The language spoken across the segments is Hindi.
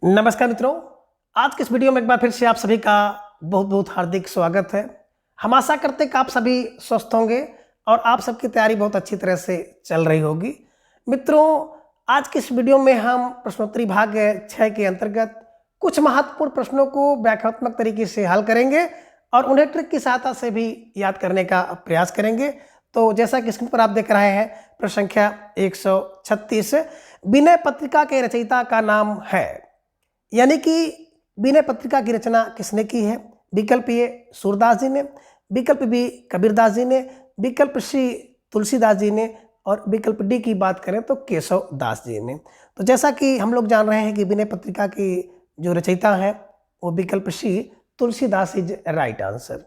नमस्कार मित्रों, आज के इस वीडियो में एक बार फिर से आप सभी का बहुत बहुत हार्दिक स्वागत है। हम आशा करते हैं कि आप सभी स्वस्थ होंगे और आप सबकी तैयारी बहुत अच्छी तरह से चल रही होगी। मित्रों, आज के इस वीडियो में हम प्रश्नोत्तरी भाग 6 के अंतर्गत कुछ महत्वपूर्ण प्रश्नों को व्याख्यात्मक तरीके से हल करेंगे और उन्हें ट्रिक की सहायता से भी याद करने का प्रयास करेंगे। तो जैसा कि स्क्रीन पर आप देख रहे हैं, प्रश्न संख्या 136 विनय पत्रिका के रचयिता का नाम है, यानी कि विनय पत्रिका की रचना किसने की है। विकल्प ए सूरदास जी ने, विकल्प बी कबीरदास जी ने, विकल्प सी तुलसीदास जी ने और विकल्प डी की बात करें तो केशव दास जी ने। तो जैसा कि हम लोग जान रहे हैं कि विनय पत्रिका की जो रचयिता है वो विकल्प सी तुलसीदास इज राइट आंसर।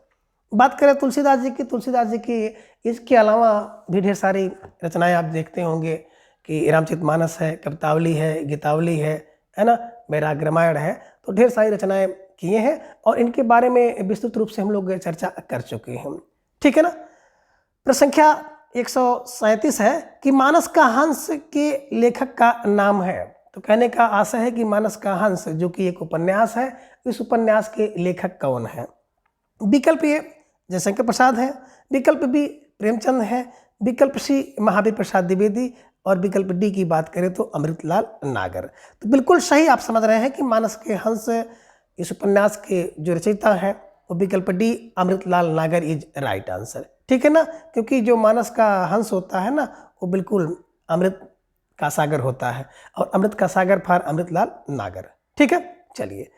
बात करें तुलसीदास जी की इसके अलावा भी ढेर सारी रचनाएं आप देखते होंगे कि रामचरितमानस है, कवितावली है, गीतावली है ना, वैराग्य रामायण है। तो ढेर सारी रचनाएं किए हैं और इनके बारे में विस्तृत रूप से हम लोग चर्चा कर चुके हैं, ठीक है ना। प्रश्न संख्या 137 है कि मानस का हंस के लेखक का नाम है। तो कहने का आशय है कि मानस का हंस जो कि एक उपन्यास है, इस उपन्यास के लेखक कौन है। विकल्प ए जयशंकर प्रसाद है, विकल्प बी प्रेमचंद है, विकल्प सी महावीर प्रसाद द्विवेदी और विकल्प डी की बात करें तो अमृतलाल नागर। तो बिल्कुल सही आप समझ रहे हैं कि मानस के हंस इस उपन्यास के जो रचयिता है वो विकल्प डी अमृतलाल नागर इज राइट आंसर, ठीक है ना। क्योंकि जो मानस का हंस होता है ना वो बिल्कुल अमृत का सागर होता है और अमृत का सागर फॉर अमृतलाल नागर, ठीक है। चलिए,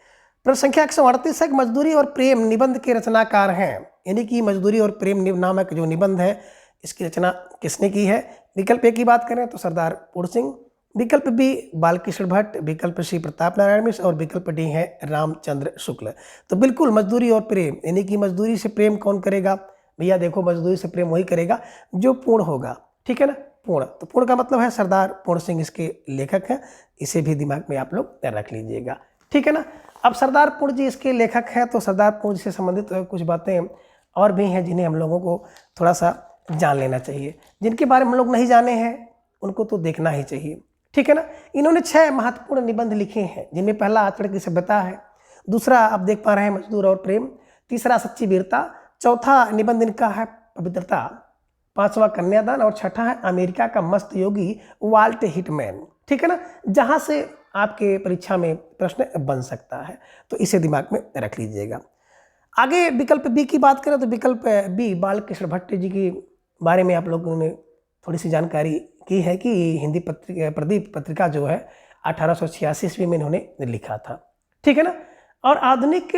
प्रश्न संख्या 138 है, मजदूरी और प्रेम निबंध के रचनाकार हैं, यानी कि मजदूरी और प्रेम नामक जो निबंध है इसकी रचना किसने की है। विकल्प ए की बात करें तो सरदार पूर्ण सिंह, विकल्प बी बालकृष्ण भट्ट, विकल्प सी प्रताप नारायण मिश्र और विकल्प डी है रामचंद्र शुक्ल। तो बिल्कुल मजदूरी और प्रेम, यानी कि मजदूरी से प्रेम कौन करेगा भैया, देखो मजदूरी से प्रेम वही करेगा जो पूर्ण होगा, ठीक है ना। पूर्ण, तो पूर्ण का मतलब है सरदार पूर्ण सिंह इसके लेखक हैं, इसे भी दिमाग में आप लोग रख लीजिएगा, ठीक है ना। अब सरदार पूर्ण जी इसके लेखक हैं, तो सरदार पूर्ण से संबंधित कुछ बातें और भी हैं जिन्हें हम लोगों को थोड़ा सा जान लेना चाहिए। जिनके बारे में हम लोग नहीं जाने हैं उनको तो देखना ही चाहिए, ठीक है ना। इन्होंने 6 महत्वपूर्ण निबंध लिखे हैं, जिनमें पहला आचरण की सभ्यता है, दूसरा आप देख पा रहे हैं मजदूर और प्रेम, तीसरा सच्ची वीरता, चौथा निबंध इनका है पवित्रता, पांचवा कन्यादान और छठा है अमेरिका का मस्त योगी वाल्ट हिटमैन, ठीक है ना। जहां से आपके परीक्षा में प्रश्न बन सकता है, तो इसे दिमाग में रख लीजिएगा। आगे विकल्प बी की बात करें तो विकल्प बी बालकृष्ण भट्ट जी की बारे में आप लोगों ने थोड़ी सी जानकारी की है कि हिंदी पत्रिका प्रदीप पत्रिका जो है 1886 ईस्वी में इन्होंने लिखा था, ठीक है ना। और आधुनिक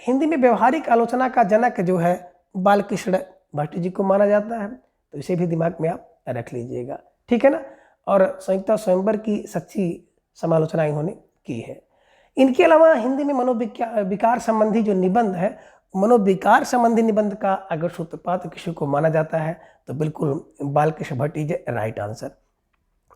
हिंदी में व्यवहारिक आलोचना का जनक जो है बालकृष्ण भट्ट जी को माना जाता है, तो इसे भी दिमाग में आप रख लीजिएगा, ठीक है ना। और संयुक्ता स्वयंवर की सच्ची समालोचना इन्होंने की है। इनके अलावा हिंदी में मनोविकार संबंधी जो निबंध है, मनोविकार संबंधी निबंध का अगर सूत्रपात किसी को माना जाता है तो बिल्कुल Balkrishna Bhatt is right answer.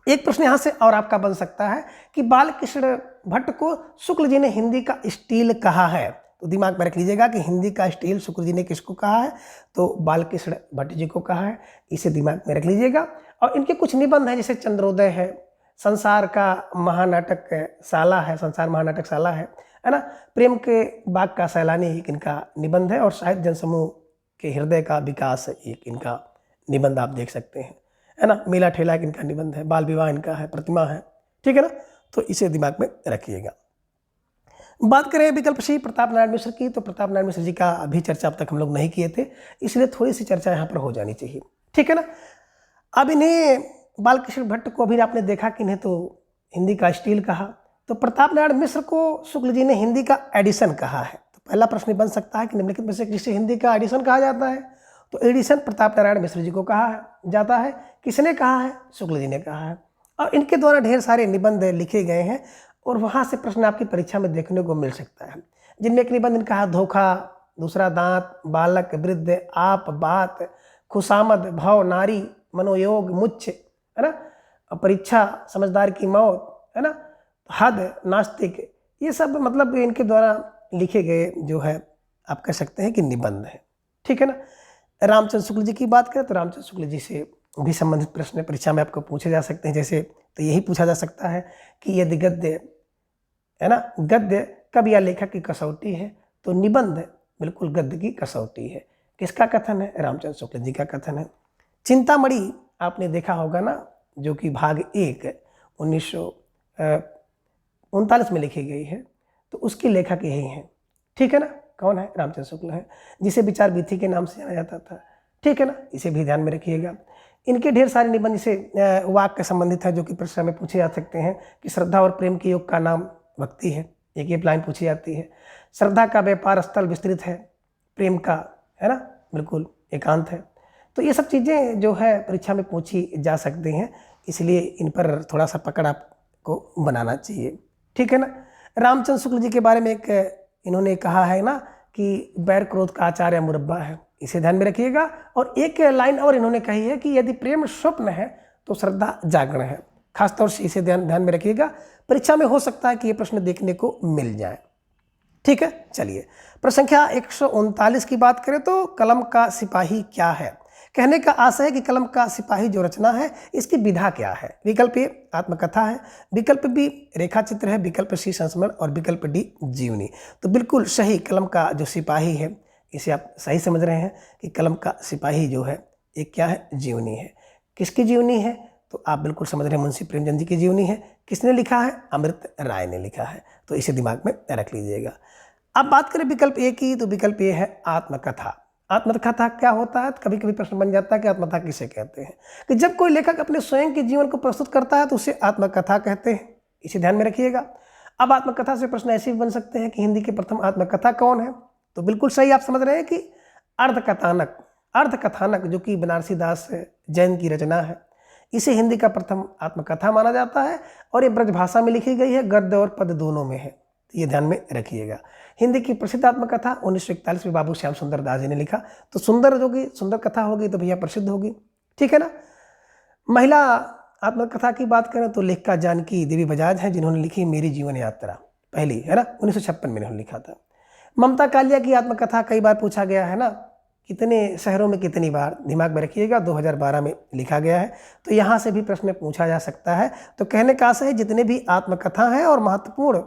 एक प्रश्न यहाँ से और आपका बन सकता है कि बालकृष्ण भट्ट को शुक्ल जी ने हिंदी का स्टील कहा है, तो दिमाग में रख लीजिएगा कि हिंदी का स्टील शुक्ल जी ने किसको कहा है, तो बालकृष्ण भट्ट जी को कहा है, इसे दिमाग में रख लीजिएगा। और इनके कुछ निबंध हैं जैसे चंद्रोदय है, संसार का महानाटक साला है, संसार महानाटक साला है ना, प्रेम के बाग का सैलानी एक इनका निबंध है और साहित्य जनसमूह के हृदय का विकास एक इनका निबंध आप देख सकते हैं, है ना। मेला ठेला एक इनका निबंध है, बाल विवाह इनका है, प्रतिमा है, ठीक है ना। तो इसे दिमाग में रखिएगा। बात करें विकल्प सी प्रताप नारायण मिश्र की, तो प्रताप नारायण मिश्र जी का अभी चर्चा अब तक हम लोग नहीं किए थे, इसलिए थोड़ी सी चर्चा यहाँ पर हो जानी चाहिए, ठीक है ना। अब इन्हें बालकृष्ण भट्ट को अभी आपने देखा कि इन्हें तो हिंदी का स्टील कहा, तो प्रताप नारायण मिश्र को शुक्ल जी ने हिंदी का एडिशन कहा है। तो पहला प्रश्न बन सकता है कि निम्नलिखित में से किसे हिंदी का एडिशन कहा जाता है, तो एडिशन प्रताप नारायण मिश्र जी को कहा जाता है। किसने कहा है, शुक्ल जी ने कहा है। और इनके द्वारा ढेर सारे निबंध लिखे गए हैं और वहाँ से प्रश्न आपकी परीक्षा में देखने को मिल सकता है, जिनमें एक निबंध इनका है धोखा, दूसरा दांत, बालक, वृद्ध, आप, बात, खुशामद, भव, नारी, मनोयोग, मुच्छ, है ना, परीक्षा, समझदार की मौत, है ना, हद, नास्तिक, ये सब मतलब इनके द्वारा लिखे गए जो है आप कह सकते हैं कि निबंध है, ठीक है ना। रामचंद्र शुक्ल जी की बात करें तो रामचंद्र शुक्ल जी से भी संबंधित प्रश्न परीक्षा में आपको पूछे जा सकते हैं। जैसे तो यही पूछा जा सकता है कि यदि गद्य है ना। गद्य कवि या लेखक की कसौटी है, तो निबंध बिल्कुल गद्य की कसौटी है। किसका कथन है? रामचंद्र शुक्ल जी का कथन है। चिंतामणि आपने देखा होगा ना, जो कि भाग 1 1939 में लिखी गई है, तो उसकी लेखक यही है, ठीक है ना। कौन है? रामचंद्र शुक्ल है, जिसे विचार वीथी के नाम से जाना जाता था, ठीक है ना। इसे भी ध्यान में रखिएगा। इनके ढेर सारे निबंध जिसे वाक्य संबंधित है, जो कि परीक्षा में पूछे जा सकते हैं कि श्रद्धा और प्रेम के योग का नाम भक्ति है, एक ये लाइन पूछी जाती है। श्रद्धा का व्यापार स्थल विस्तृत है, प्रेम का, है ना, बिल्कुल एकांत है। तो ये सब चीज़ें जो है परीक्षा में पूछी जा सकती हैं, इसलिए इन पर थोड़ा सा पकड़ आपको बनाना चाहिए, ठीक है ना। रामचंद्र शुक्ल जी के बारे में एक इन्होंने कहा है ना कि बैर क्रोध का आचार्य मुरब्बा है, इसे ध्यान में रखिएगा। और एक लाइन और इन्होंने कही है कि यदि प्रेम स्वप्न है तो श्रद्धा जागरण है। खासतौर से इसे ध्यान में रखिएगा, परीक्षा में हो सकता है कि ये प्रश्न देखने को मिल जाए, ठीक है। चलिए, प्रश्न संख्या 139 की बात करें तो कलम का सिपाही क्या है? कहने का आशय है कि कलम का सिपाही जो रचना है, इसकी विधा क्या है? विकल्प ए आत्मकथा है, विकल्प बी रेखा चित्र है, विकल्प सी संस्मरण और विकल्प डी जीवनी। तो बिल्कुल सही, कलम का जो सिपाही है, इसे आप सही समझ रहे हैं कि कलम का सिपाही जो है एक क्या है? जीवनी है। किसकी जीवनी है? तो आप बिल्कुल समझ रहे हैं, मुंशी प्रेमचंद जी की जीवनी है। किसने लिखा है? अमृत राय ने लिखा है, तो इसे दिमाग में रख लीजिएगा। अब बात करें विकल्प ए की, तो विकल्प ए है आत्मकथा। आत्मकथा क्या होता है? कभी कभी प्रश्न बन जाता है कि आत्मकथा किसे कहते हैं, कि जब कोई लेखक अपने स्वयं के जीवन को प्रस्तुत करता है तो उसे आत्मकथा कहते हैं, इसे ध्यान में रखिएगा। अब आत्मकथा से प्रश्न ऐसे भी बन सकते हैं कि हिंदी के प्रथम आत्मकथा कौन है? तो बिल्कुल सही आप समझ रहे हैं कि अर्धकथानक। अर्धकथानक जो कि बनारसी दास जैन की रचना है, इसे हिंदी का प्रथम आत्मकथा माना जाता है और ये ब्रजभाषा में लिखी गई है, गद्य और पद दोनों में है, ये ध्यान में रखिएगा। हिंदी की प्रसिद्ध आत्मकथा 1941 में बाबू श्याम सुंदर दास जी ने लिखा। तो सुंदर होगी, सुंदर कथा होगी तो भैया प्रसिद्ध होगी, ठीक है ना। महिला आत्मकथा की बात करें तो लेखिका जानकी देवी बजाज हैं, जिन्होंने लिखी मेरी जीवन यात्रा, पहली, है ना, 1956 में इन्होंने लिखा था। ममता कालिया की आत्मकथा कई बार पूछा गया है ना, कितने शहरों में कितनी बार, दिमाग में रखिएगा, 2012 में लिखा गया है। तो यहाँ से भी प्रश्न पूछा जा सकता है। तो कहने का आशय है जितने भी आत्मकथा हैं और महत्वपूर्ण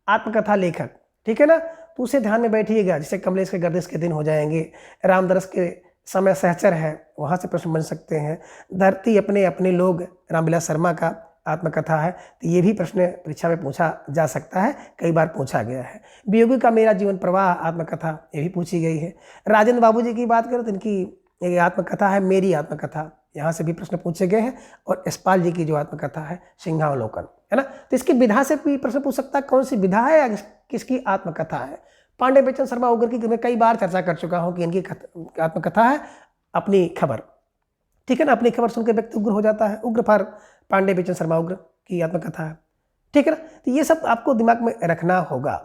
आत्मकथा लेखक, ठीक है ना, तो उसे ध्यान में बैठिएगा। जैसे कमलेश के गर्दिश के दिन हो जाएंगे, रामदरस के समय सहचर है, वहाँ से प्रश्न बन सकते हैं। धरती अपने अपने लोग, रामविलास शर्मा का आत्मकथा है, तो ये भी प्रश्न परीक्षा में पूछा जा सकता है, कई बार पूछा गया है। वियोगी का मेरा जीवन प्रवाह आत्मकथा, ये भी पूछी गई है। राजेंद्र बाबू जी की बात करें तो इनकी एक आत्मकथा है मेरी आत्मकथा, यहाँ से भी प्रश्न पूछे गए हैं। और यशपाल जी की जो आत्मकथा है सिंहावलोकन, है ना, तो इसकी विधा से भी प्रश्न पूछ सकता है, कौन सी विधा है या किसकी आत्मकथा है। पांडे बेचन शर्मा उग्र की मैं कई बार चर्चा कर चुका हूँ कि इनकी आत्मकथा है अपनी खबर, ठीक है ना। अपनी खबर सुनकर व्यक्ति उग्र हो जाता है, उग्र फॉर पांडे बेचन शर्मा उग्र की आत्मकथा है, ठीक है ना। तो ये सब आपको दिमाग में रखना होगा।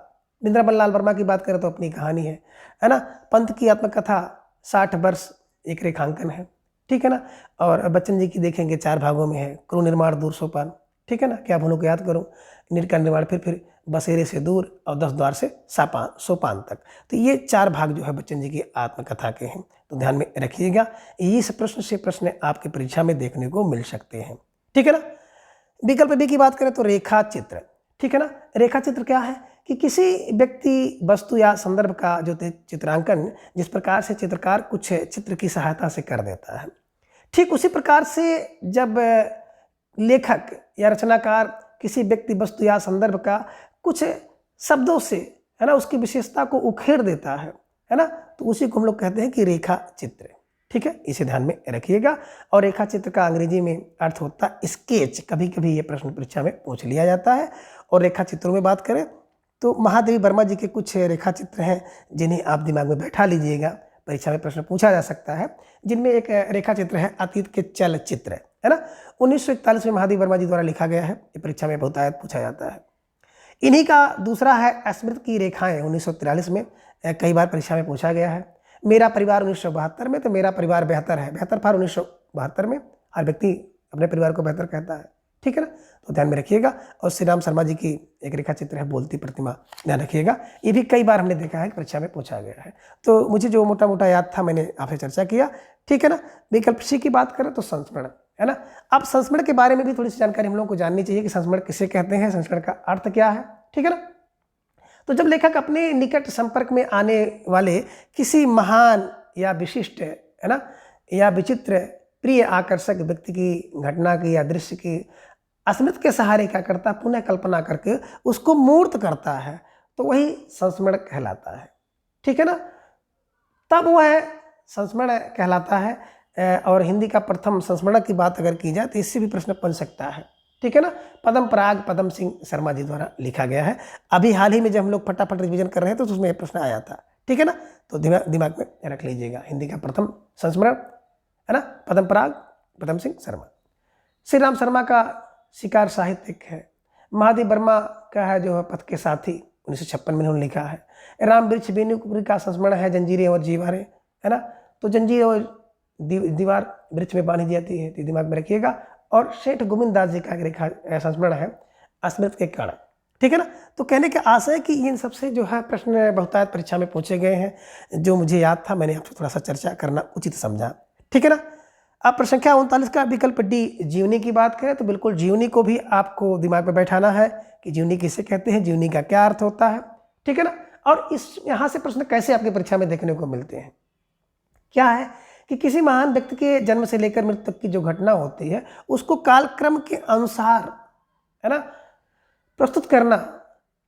वृंदावन लाल वर्मा की बात करें तो अपनी कहानी है ना। पंत की आत्मकथा 60 वर्ष एक रेखांकन है, ठीक है ना। और बच्चन जी की देखेंगे 4 भागों में है, क्रू निर्माण दूर सोपान, ठीक है ना, क्या भूलों को याद करूँ, नीर का निर्माण फिर बसेरे से दूर और 10 द्वार से सोपान तक। तो ये 4 भाग जो है बच्चन जी की आत्मकथा के हैं, तो ध्यान में रखिएगा। इस प्रश्न से प्रश्न आपके परीक्षा में देखने को मिल सकते हैं, ठीक है ना। विकल्प बी की बात करें तो रेखा चित्र, ठीक है ना। रेखा चित्र क्या है कि किसी व्यक्ति, वस्तु या संदर्भ का जो चित्रांकन जिस प्रकार से चित्रकार कुछ चित्र की सहायता से कर देता है, ठीक उसी प्रकार से जब लेखक या रचनाकार किसी व्यक्ति, वस्तु या संदर्भ का कुछ शब्दों से, है ना, उसकी विशेषता को उखेड़ देता है ना, तो उसी को हम लोग कहते हैं कि रेखा चित्र, ठीक है, इसे ध्यान में रखिएगा। और रेखा चित्र का अंग्रेजी में अर्थ होता है स्केच। कभी कभी ये प्रश्न परीक्षा में पूछ लिया जाता है। और रेखा चित्रों में बात करें तो महादेवी वर्मा जी के कुछ रेखा चित्र हैं, जिन्हें आप दिमाग में बैठा लीजिएगा, परीक्षा में प्रश्न पूछा जा सकता है। जिनमें एक रेखा चित्र है अतीत के चलचित्र, है ना, 1941 में महादेवी वर्मा जी द्वारा लिखा गया है, ये परीक्षा में बहुत आयत पूछा जाता है। इन्हीं का दूसरा है स्मृति की रेखाएं, 1943 में कई बार परीक्षा में पूछा गया है। मेरा परिवार 1972 में, तो मेरा परिवार बेहतर है, बेहतर फॉर 1972 में, हर व्यक्ति अपने परिवार को बेहतर कहता है, ठीक है ना, तो ध्यान में रखिएगा। और श्री राम शर्मा जी की एक रेखा चित्र है बोलती प्रतिमा, ध्यान रखिएगा, ये भी कई बार हमने देखा है कि परीक्षा में पूछा गया है। तो मुझे जो मोटा मोटा याद था मैंने आपसे चर्चा किया, ठीक है ना। विकल्प सी की बात करें तो संस्मरण, है ना। अब संस्मरण के बारे में भी थोड़ी सी जानकारी हम लोगों को जाननी चाहिए कि संस्मरण किसे कहते हैं, संस्मरण का अर्थ क्या है, ठीक है ना। तो जब लेखक अपने निकट संपर्क में आने वाले किसी महान या विशिष्ट, है ना, या विचित्र, प्रिय, आकर्षक व्यक्ति की, घटना की या दृश्य की स्मृति के सहारे क्या करता है, पुनः कल्पना करके उसको मूर्त करता है, तो वही संस्मरण कहलाता है, ठीक है ना। तब वह संस्मरण कहलाता है। और हिंदी का प्रथम संस्मरण की बात अगर की जाए तो इससे भी प्रश्न बन सकता है, ठीक है ना। पदम पराग पदम सिंह शर्मा जी द्वारा लिखा गया है। अभी हाल ही में जब हम लोग फटाफट रिवीजन कर रहे हैं तो उसमें यह प्रश्न आया था, ठीक है ना। तो दिमाग में रख लीजिएगा, हिंदी का प्रथम संस्मरण, है ना, पदम पराग पदम सिंह शर्मा। श्री राम शर्मा का शिकार साहित्यिक है। महादेव वर्मा का है जो है पथ के साथी, 1956 में उन्होंने लिखा है। राम वृक्ष बेनीपुरी का संस्मरण है जंजीरें और जीवारें, है ना। तो जंजीर और दीवार वृक्ष में बांधी जाती है, तो दिमाग में रखिएगा। और सेठ गोविंद दास जी का रेखा संस्मरण है स्मृति के कारण, ठीक है ना। तो कहने का आशय कि इन सबसे जो है प्रश्न बहुतायत परीक्षा में पूछे गए हैं, जो मुझे याद था मैंने आपसे थोड़ा सा चर्चा करना उचित समझा, ठीक है ना। अब प्रश्न संख्या 39 का विकल्प डी जीवनी की बात करें तो बिल्कुल जीवनी को भी आपको दिमाग में बैठाना है कि जीवनी किसे कहते हैं, जीवनी का क्या अर्थ होता है, ठीक है ना। और इस यहाँ से प्रश्न कैसे आपकी परीक्षा में देखने को मिलते हैं, क्या है कि किसी महान व्यक्ति के जन्म से लेकर मृत्यु तक की जो घटना होती है उसको कालक्रम के अनुसार, है ना, प्रस्तुत करना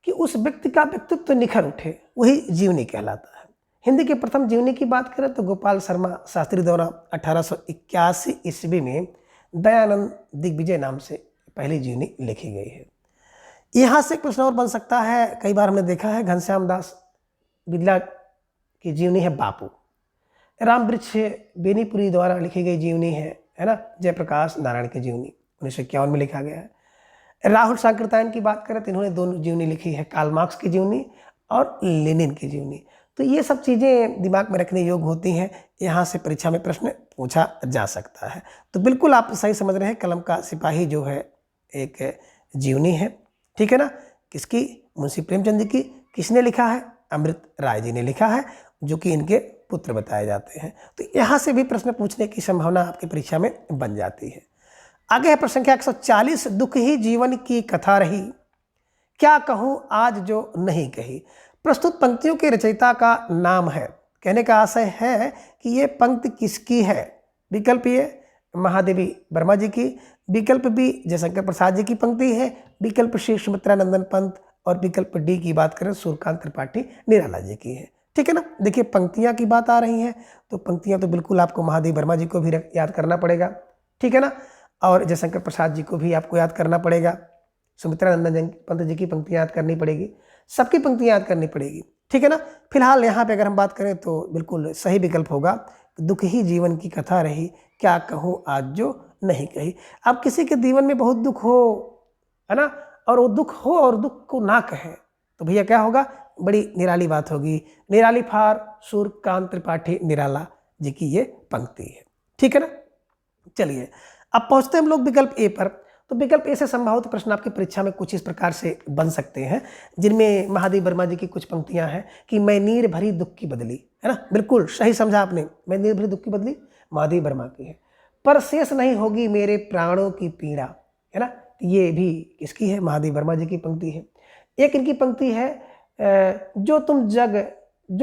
कि उस व्यक्ति का व्यक्तित्व निखर उठे, वही जीवनी कहलाता है। हिंदी के प्रथम जीवनी की बात करें तो गोपाल शर्मा शास्त्री द्वारा 1881 ईस्वी में दयानंद दिग्विजय नाम से पहली जीवनी लिखी गई है। यहाँ से प्रश्न और बन सकता है, कई बार हमने देखा है, घनश्याम दास बिरला की जीवनी है बापू। राम वृक्ष बेनीपुरी द्वारा लिखी गई जीवनी है ना, जयप्रकाश नारायण की जीवनी 1951 में लिखा गया है। राहुल सांकृत्यायन की बात करें तो इन्होंने दोनों जीवनी लिखी है, कार्ल मार्क्स की जीवनी और लेनिन की जीवनी। तो ये सब चीज़ें दिमाग में रखने योग्य होती हैं, यहाँ से परीक्षा में प्रश्न पूछा जा सकता है। तो बिल्कुल आप सही समझ रहे हैं, कलम का सिपाही जो है एक जीवनी है, ठीक है ना। किसकी, मुंशी प्रेमचंद की। किसने लिखा है, अमृत राय जी ने लिखा है, जो कि इनके पुत्र बताए जाते हैं। तो यहाँ से भी प्रश्न पूछने की संभावना आपकी परीक्षा में बन जाती है। आगे है प्रश्न संख्या 140, दुख ही जीवन की कथा रही, क्या कहूँ आज जो नहीं कही। प्रस्तुत पंक्तियों के रचयिता का नाम है। कहने का आशय है कि ये पंक्ति किसकी है। विकल्प ए महादेवी वर्मा जी की, विकल्प बी जयशंकर प्रसाद जी की पंक्ति है, विकल्प सी सुमित्रानंदन पंत, और विकल्प डी की बात करें सूर्यकांत त्रिपाठी निराला जी की है, ठीक है ना। देखिए पंक्तियां की बात आ रही हैं तो पंक्तियां तो बिल्कुल आपको महादेव वर्मा जी को भी याद करना पड़ेगा, ठीक है ना। और जयशंकर प्रसाद जी को भी आपको याद करना पड़ेगा, सुमित्रानंदन पंत जी की पंक्तियां याद करनी पड़ेगी, सबकी पंक्तियां याद करनी पड़ेगी, ठीक है ना। फिलहाल यहाँ पे अगर हम बात करें तो बिल्कुल सही विकल्प होगा, दुख ही जीवन की कथा रही, क्या कहूँ आज जो नहीं कही। अब किसी के जीवन में बहुत दुख हो, है ना, और वो दुख हो और दुख को ना कहे तो भैया क्या होगा, बड़ी निराली बात होगी। निराली फार सूर्यकांत त्रिपाठी निराला जी की ये पंक्ति है, ठीक है ना। चलिए अब पहुंचते हैं हम लोग विकल्प ए पर। तो विकल्प ए से संभावित प्रश्न आपकी परीक्षा में कुछ इस प्रकार से बन सकते हैं, जिनमें महादेव वर्मा जी की कुछ पंक्तियां हैं कि मैं नीर भरी दुख की बदली, है ना, बिल्कुल सही समझा आपने, मैं नीर भरी दुख की बदली महादेव वर्मा की है। पर शेष नहीं होगी मेरे प्राणों की पीड़ा, है ना, ये भी किसकी है, महादेव वर्मा जी की पंक्ति है। एक इनकी पंक्ति है जो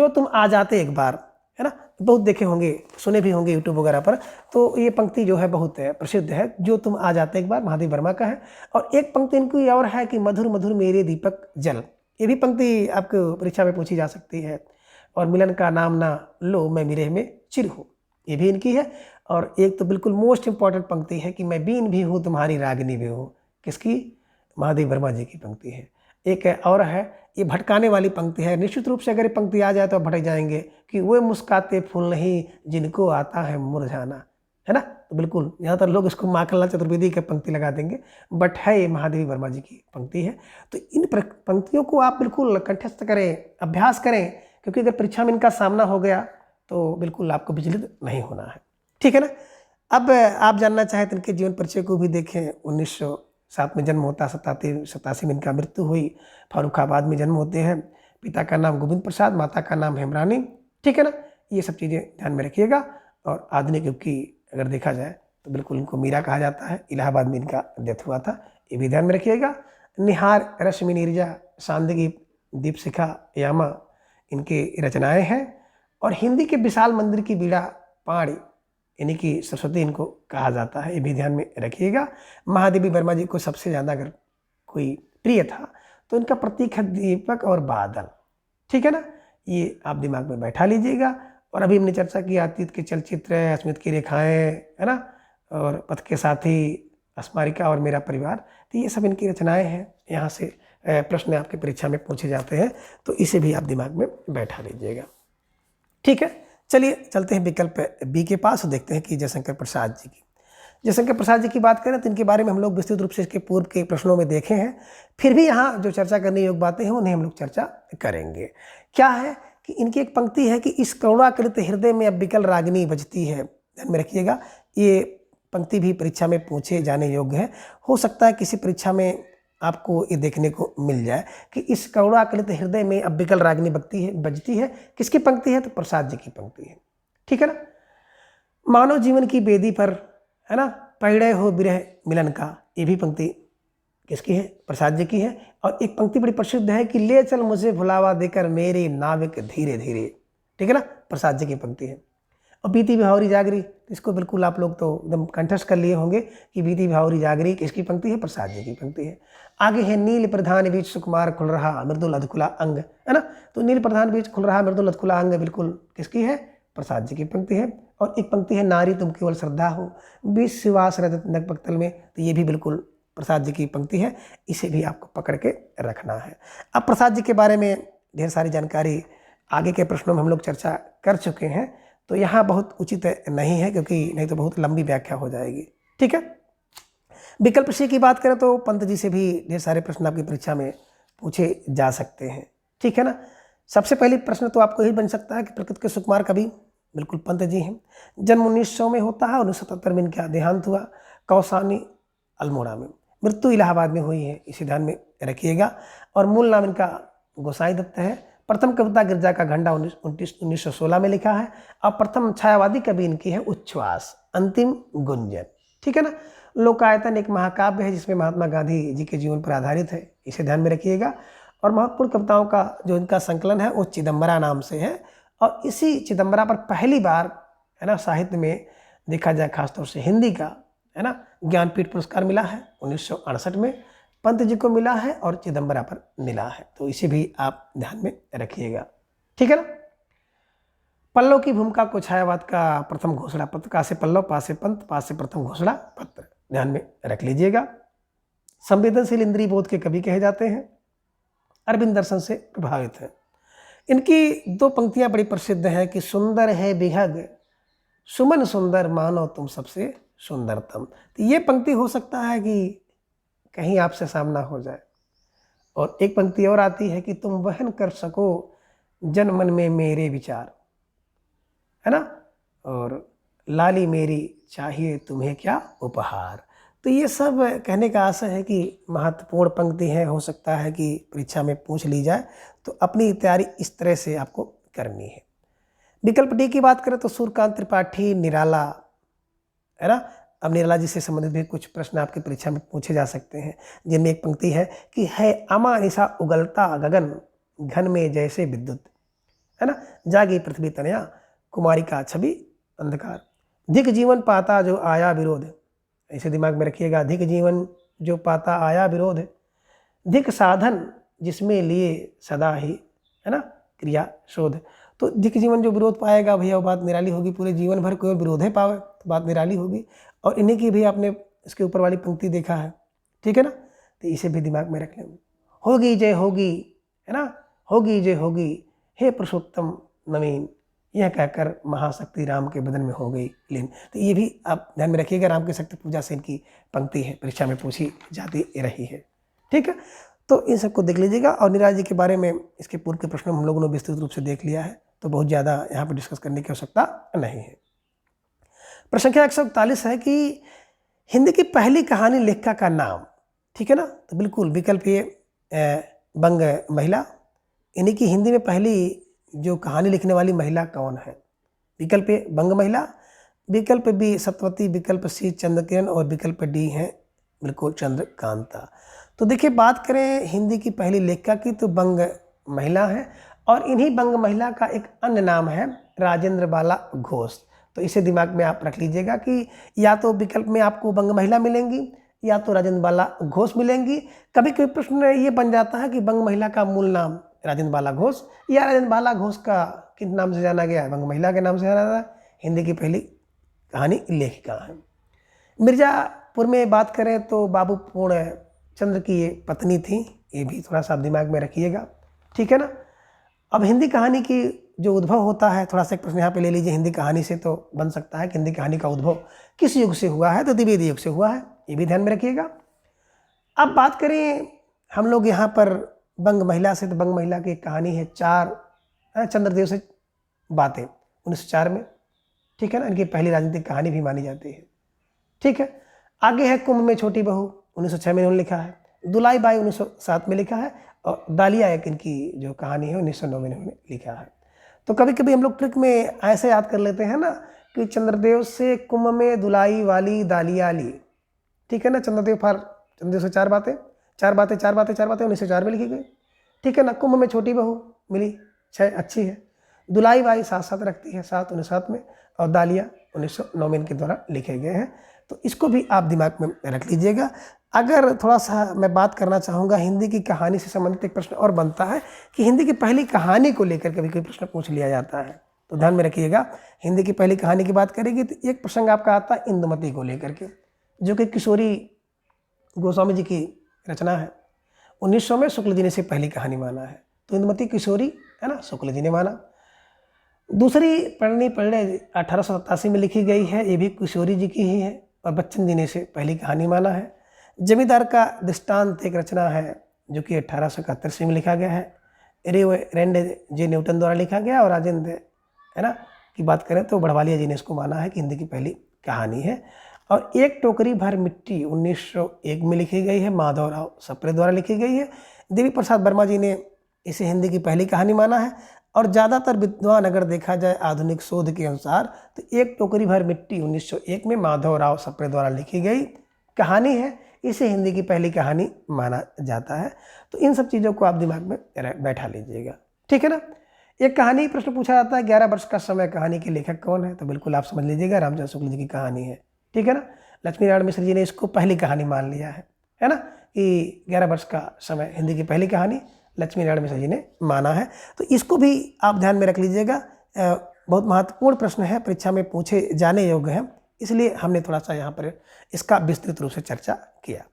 तुम आ जाते एक बार, है ना, बहुत देखे होंगे, सुने भी होंगे यूट्यूब वगैरह पर। तो ये पंक्ति जो है बहुत प्रसिद्ध है, जो तुम आ जाते एक बार, महादेव वर्मा का है। और एक पंक्ति इनकी और है कि मधुर मधुर मेरे दीपक जल, ये भी पंक्ति आपको परीक्षा में पूछी जा सकती है। और मिलन का नाम ना लो मैं मिरे में चिर हूँ, ये भी इनकी है। और एक तो बिल्कुल मोस्ट इंपॉर्टेंट पंक्ति है कि मैं बीन भी हूँ तुम्हारी रागिनी भी हूँ, किसकी, महादेव वर्मा जी की पंक्ति है। एक और है, ये भटकाने वाली पंक्ति है, निश्चित रूप से अगर ये पंक्ति आ जाए तो आप भटक जाएंगे कि वो मुस्काते फूल नहीं जिनको आता है मुरझाना, है ना। तो बिल्कुल यहाँ पर लोग इसको माखनलाल चतुर्वेदी की पंक्ति लगा देंगे, बट है ये महादेवी वर्मा जी की पंक्ति है। तो इन पंक्तियों को आप बिल्कुल कंठस्थ करें, अभ्यास करें, क्योंकि अगर परीक्षा में इनका सामना हो गया तो बिल्कुल आपको विचलित नहीं होना है, ठीक है ना। अब आप जानना चाहें तो इनके जीवन परिचय को भी देखें। 1907 में जन्म होता, 87 में इनका मृत्यु हुई। फर्रुखाबाद में जन्म होते हैं। पिता का नाम गोविंद प्रसाद, माता का नाम हेमरानी, ठीक है ना। ये सब चीज़ें ध्यान में रखिएगा। और आधुनिक युग की अगर देखा जाए तो बिल्कुल इनको मीरा कहा जाता है। इलाहाबाद में इनका डेथ हुआ था, ये भी ध्यान में रखिएगा। निहार, रश्मि नीरजा, सांदगी, दीपशिखा, यामा इनके रचनाएं हैं। और हिंदी के विशाल मंदिर की बीड़ा पाणी यानी कि सरस्वती इनको कहा जाता है, ये भी ध्यान में रखिएगा। महादेवी वर्मा जी को सबसे ज़्यादा अगर कोई प्रिय था तो इनका प्रतीक है दीपक और बादल, ठीक है ना, ये आप दिमाग में बैठा लीजिएगा। और अभी हमने चर्चा की अतीत के चलचित्र, अस्मित की रेखाएं, है ना, और पथ के साथी, स्मारिका और मेरा परिवार, तो ये सब इनकी रचनाएं हैं। यहाँ से प्रश्न आपके परीक्षा में पूछे जाते हैं, तो इसे भी आप दिमाग में बैठा लीजिएगा, ठीक है। चलिए चलते हैं विकल्प बी के पास और देखते हैं कि जयशंकर प्रसाद जी की। जयशंकर प्रसाद जी की बात करें तो इनके बारे में हम लोग विस्तृत रूप से इसके पूर्व के प्रश्नों में देखे हैं, फिर भी यहाँ जो चर्चा करने योग्य बातें हैं उन्हें हम लोग चर्चा करेंगे। क्या है कि इनकी एक पंक्ति है कि इस करुणाकृत हृदय में अब विकल रागिनी बजती है, ध्यान में रखिएगा। ये पंक्ति भी परीक्षा में पूछे जाने योग्य है। हो सकता है किसी परीक्षा में आपको ये देखने को मिल जाए कि इस करुणाकृत हृदय में अब विकल रागिनी बजती है। किसकी पंक्ति है? तो प्रसाद जी की पंक्ति है, ठीक है ना। मानव जीवन की बेदी पर, है ना, पड़े हो विरह मिलन का, ये भी पंक्ति किसकी है? प्रसाद जी की है। और एक पंक्ति बड़ी प्रसिद्ध है कि ले चल मुझे भुलावा देकर मेरे नाविक धीरे धीरे, ठीक है ना, प्रसाद जी की पंक्ति है। और बीती बिहावरी जागरी, तो इसको बिल्कुल आप लोग तो एकदम कंठस्थ कर लिए होंगे कि बीती बिहावरी जागरी किसकी पंक्ति है? प्रसाद जी की पंक्ति है। आगे है नील प्रधान बीच सुकुमार खुल रहा मृदुल अधकुला अंग, है ना, तो नील प्रधान बीच खुल रहा मृदुल अधकुला अंग बिल्कुल किसकी है? प्रसाद जी की पंक्ति है। और एक पंक्ति है नारी तुम केवल श्रद्धा हो बीच शिवास नक पक्तल में, तो ये भी बिल्कुल प्रसाद जी की पंक्ति है। इसे भी आपको पकड़ के रखना है। अब प्रसाद जी के बारे में ढेर सारी जानकारी आगे के प्रश्नों में हम लोग चर्चा कर चुके हैं, तो यहाँ बहुत उचित नहीं है, क्योंकि नहीं तो बहुत लंबी व्याख्या हो जाएगी, ठीक है। विकल्प सी की बात करें तो पंत जी से भी ढेर सारे प्रश्न आपकी परीक्षा में पूछे जा सकते हैं, ठीक है ना। सबसे पहले प्रश्न तो आपको यही बन सकता है कि प्रकृति के सुकुमार कवि बिल्कुल पंत जी हैं। जन्म 1900 में होता है, 1977 में इनका देहांत हुआ कौसानी अल्मोड़ा में। मृत्यु इलाहाबाद में हुई है, इसे ध्यान में रखिएगा। और मूल नाम इनका गोसाई दत्त है। प्रथम कविता गिरजा का घंटा 1916 में लिखा है। और प्रथम छायावादी कवि इनकी है उच्छ्वास, अंतिम गुंजन, ठीक है ना। लोकायतन एक महाकाव्य है जिसमें महात्मा गांधी जी के जीवन पर आधारित है, इसे ध्यान में रखिएगा। और महत्वपूर्ण कविताओं का जो इनका संकलन है वो चिदम्बरा नाम से है। और इसी चिदम्बरा पर पहली बार, है ना, साहित्य में देखा जाए खासतौर से हिंदी का, है ना, ज्ञानपीठ पुरस्कार मिला है 1968 में, पंत जी को मिला है और चिदम्बरा पर मिला है, तो इसे भी आप ध्यान में रखिएगा, ठीक है ना। पल्लव की भूमिका को छायावाद का प्रथम घोषणा पत्र, का से पल्लव, पा से पंत, पा से प्रथम घोषणा पत्र, ध्यान में रख लीजिएगा। संवेदनशील इंद्रिय बोध के कवि कहे जाते हैं, अरविंद दर्शन से प्रभावित है। इनकी दो पंक्तियां बड़ी प्रसिद्ध हैं कि सुंदर है विहग सुमन सुंदर मानो तुम सबसे सुंदरतम। तो ये पंक्ति हो सकता है कि कहीं आपसे सामना हो जाए। और एक पंक्ति और आती है कि तुम वहन कर सको जन मन में मेरे विचार, है ना, और लाली मेरी चाहिए तुम्हें क्या उपहार। तो ये सब कहने का आशय है कि महत्वपूर्ण पंक्ति है, हो सकता है कि परीक्षा में पूछ ली जाए, तो अपनी तैयारी इस तरह से आपको करनी है। विकल्प डी की बात करें तो सूर्यकांत त्रिपाठी निराला, है ना। अब निराला जी से संबंधित भी कुछ प्रश्न आपकी परीक्षा में पूछे जा सकते हैं, जिनमें एक पंक्ति है कि है अमा निशा उगलता गगन घन में जैसे विद्युत, है ना, जागी पृथ्वी तनया कुमारी का छवि अंधकार, धिक जीवन पाता जो आया विरोध, इसे दिमाग में रखिएगा। धिक जीवन जो पाता आया विरोध, धिक साधन जिसमें लिए सदा ही, है ना, क्रिया शोध। तो धिक जीवन जो विरोध पाएगा भैया वो बात निराली होगी, पूरे जीवन भर कोई विरोध है पावे तो बात निराली होगी। और इन्हीं की भी आपने इसके ऊपर वाली पंक्ति देखा है, ठीक है ना, तो इसे भी दिमाग में रख लें। होगी जय होगी, है ना, होगी जय होगी हे पुरुषोत्तम नवीन, यह कहकर महाशक्ति राम के बदन में हो गई लीन। तो ये भी आप ध्यान में रखिएगा, राम की शक्ति पूजा से इनकी पंक्ति है, परीक्षा में पूछी जाती रही है, ठीक है। तो इन सबको देख लीजिएगा। और निराला जी के बारे में इसके पूर्व के प्रश्न हम लोगों ने विस्तृत रूप से देख लिया है, तो बहुत ज़्यादा यहाँ पर डिस्कस करने की आवश्यकता नहीं है। प्रश्न संख्या 141 है कि हिंदी की पहली कहानी लेखिका का नाम, ठीक है ना। तो बिल्कुल विकल्प ये बंग महिला, यानी कि हिंदी में पहली जो कहानी लिखने वाली महिला कौन है? विकल्प ए बंग महिला, विकल्प बी सत्यवती, विकल्प सी चंद्रकिरण और विकल्प डी है बिल्कुल चंद्रकांता। तो देखिए, बात करें हिंदी की पहली लेखिका की तो बंग महिला है, और इन्हीं बंग महिला का एक अन्य नाम है राजेंद्र बाला घोष। तो इसे दिमाग में आप रख लीजिएगा कि या तो विकल्प में आपको बंग महिला मिलेंगी या तो राजेंद्र बाला घोष मिलेंगी। कभी कभी प्रश्न ये बन जाता है कि बंग महिला का मूल नाम राजेंद्र बाला घोष या राजेंद्र बाला घोष का किस नाम से जाना गया है, बंग महिला के नाम से जाना जाता है। हिंदी की पहली कहानी लेखिका है। मिर्जापुर में बात करें तो बाबू पूर्ण चंद्र की ये पत्नी थी, ये भी थोड़ा सा आप दिमाग में रखिएगा, ठीक है ना। अब हिंदी कहानी की जो उद्भव होता है, थोड़ा सा एक प्रश्न यहाँ पे ले लीजिए, हिंदी कहानी से तो बन सकता है कि हिंदी कहानी का उद्भव किस युग से हुआ है, तो द्विवेदी युग से हुआ है, ये भी ध्यान में रखिएगा। अब बात करें हम लोग यहाँ पर बंग महिला से, तो बंग महिला की एक कहानी है 4 चंद्रदेव से बातें 1904 में, ठीक है ना। इनकी पहली राजनीतिक कहानी भी मानी जाती है, ठीक है। आगे है कुंभ में छोटी बहू, 1906 में इन्होंने लिखा है। दुलाई बाई 1907 में लिखा है, और दालिया एक इनकी जो कहानी है 1909 में इन्होंने लिखा है। तो कभी कभी हम लोग ट्रिक में ऐसे याद कर लेते हैं ना कि चंद्रदेव से कुंभ में दुलाई वाली दालिया ली, ठीक है ना। चंद्रदेव से 4 बातें 1904 में लिखी गई, ठीक है ना। कुंभ में छोटी बहू मिली 6, अच्छी है। दुलाई बाई 7 रखती है, 7 1907 में, और दालिया 1909 में इनके द्वारा लिखे गए हैं। तो इसको भी आप दिमाग में रख लीजिएगा। अगर थोड़ा सा मैं बात करना चाहूँगा, हिंदी की कहानी से संबंधित एक प्रश्न और बनता है कि हिंदी की पहली कहानी को लेकर कभी कोई प्रश्न पूछ लिया जाता है, तो ध्यान में रखिएगा। हिंदी की पहली कहानी की बात करेगी तो एक प्रसंग आपका आता है इंदुमती को लेकर के, जो कि किशोरी गोस्वामी जी की रचना है। 1900 में शुक्ल जी ने इसे पहली कहानी माना है, तो इंदुमती किशोरी है ना, शुक्ल जी ने माना। दूसरी पढ़नी पढ़े 1887 में लिखी गई है, ये भी किशोरी जी की ही है, और बच्चन जी ने इसे पहली कहानी माना है। जमींदार का दृष्टांत एक रचना है जो कि 1871 में लिखा गया है, रेंड जे न्यूटन द्वारा लिखा गया, और राजेंद्र है ना की बात करें तो बड़वालिया जी ने इसको माना है कि हिंदी की पहली कहानी है। और एक टोकरी भर मिट्टी 1901 में लिखी गई है, माधवराव सप्रे द्वारा लिखी गई है। देवी प्रसाद वर्मा जी ने इसे हिंदी की पहली कहानी माना है। और ज़्यादातर विद्वान अगर देखा जाए आधुनिक शोध के अनुसार तो एक टोकरी भर मिट्टी 1901 में माधवराव सप्रे द्वारा लिखी गई कहानी है, इसे हिंदी की पहली कहानी माना जाता है। तो इन सब चीज़ों को आप दिमाग में बैठा लीजिएगा, ठीक है ना। एक कहानी प्रश्न पूछा जाता है 11 वर्ष का समय, कहानी के लेखक कौन है, तो बिल्कुल आप समझ लीजिएगा रामचंद्र शुक्ल जी की कहानी है, ठीक है ना। लक्ष्मी नारायण मिश्र जी ने इसको पहली कहानी मान लिया है ना, कि 11 वर्ष का समय हिंदी की पहली कहानी लक्ष्मी नारायण मिश्र जी ने माना है। तो इसको भी आप ध्यान में रख लीजिएगा, बहुत महत्वपूर्ण प्रश्न है, परीक्षा में पूछे जाने योग्य है, इसलिए हमने थोड़ा सा यहाँ पर इसका विस्तृत रूप से चर्चा किया।